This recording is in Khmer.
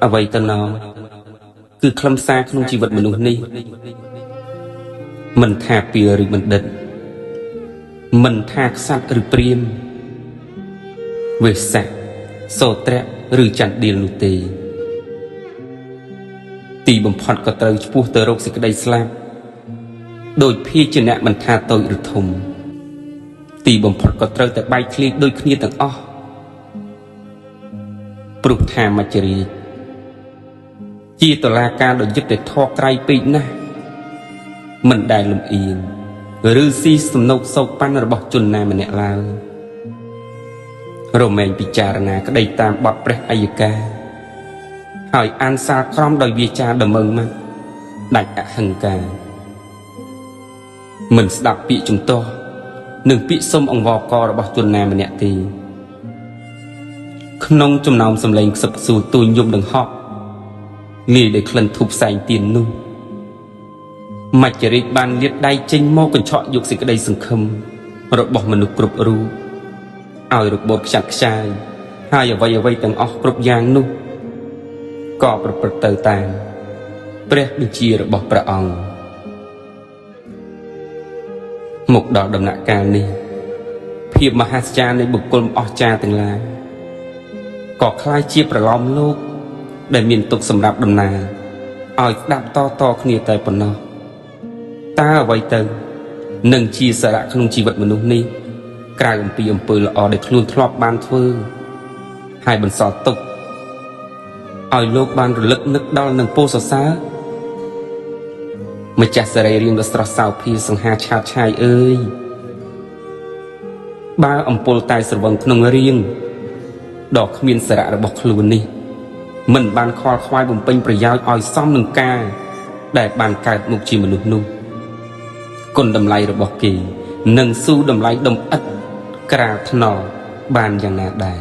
អ្វីទៅណោគឺខ្លឹមសារក្នុងជីវិតមនុស្សនេះមិនថាពីឬបណ្ឌិតមិនថាក្សត្រឬព្រាហ្មណ៍វេស្សៈសូត្រៈឬចន្ទឌៀលនោះទេទីបំផុតក៏ត្រូវឆ្ពោះទៅរកសេចក្តីស្លាប់ដោយភាជនៈមិនថាតូចឬធំទីបំផុតក៏ត្រូវតែបែកធ្លាយដូចគ្នាទាំងអស់ព្រោះថាមច្ចរាជជាតុលាការដ៏យុត្តិធម៌ក្រៃពេកណាស់មិនដែលលំអៀងឬស៊ីសំណុកសោកប៉ាន់របស់ជនណាម្នាក់ឡើយរមែងពិចារណាក្តីតាមបទព្រះអយ្យការហើយអានសាលក្រមដោយវាចាដំណឹងមកដាច់អហិង្ការមិនស្ដាប់ពាក្យជំទាស់និងពាក្យសុំអង្វរកររបស់ជនណាម្នាក់ទេក្នុងចំណោមសម្លេងខ្សឹបខ្សួលទួញយំដង្ហក់លាយដោយក្លិនធូបផ្សែងទៀននោះមច្ចរាជបានលាតដៃចេញមកកញ្ឆក់យកសេចក្តីសង្ឃឹមរបស់មនុស្សគ្រប់រូបឲ្យរបូតខ្ចាត់ខ្ចាយហើយអ្វីទាំងអស់គ្រប់យ៉ាងនោះក៏ប្រព្រឹត្តទៅតាមព្រះបញ្ជារបស់ព្រះអង្គមកដល់ដំណាក់កាលនេះភាពមហាស្ចារ្យនៃបុគ្គលអស្ចារ្យទាំងឡាយក៏คล้ายជាប្រឡំលោកដែលមានទុកសម្រាប់ដំណើរឲ្យស្ដាប់តគ្នាតែប៉ុណ្ណោះតើអ្វីទៅនឹងជាសារៈក្នុងជីវិតមនុស្សនេះក្រៅអំពីអំពើល្អដែលខ្លួនធ្លាប់បានធ្វើហើយបន្សល់ទុកឲ្យលោកបានរលឹកនឹកដល់នឹងពោលសរសើរម្ចាស់សរីរាង្គដ៏ស្រស់សោភាសង្ហាឆាតឆាយអើយបើអំពុលតែស្រវឹងក្នុងរាងដ៏គ្មានសារៈរបស់ខ្លួននេះមិនបានខ្វល់ខ្វាយបំពេញប្រយោជន៍ឲ្យសមនឹងការដែលបានកើតមកជាមនុស្សនោះគុណតម្លៃរបស់គេនឹងស៊ូតម្លៃដំអិតក្រាលថ្នល់បានយ៉ាងណាដែរ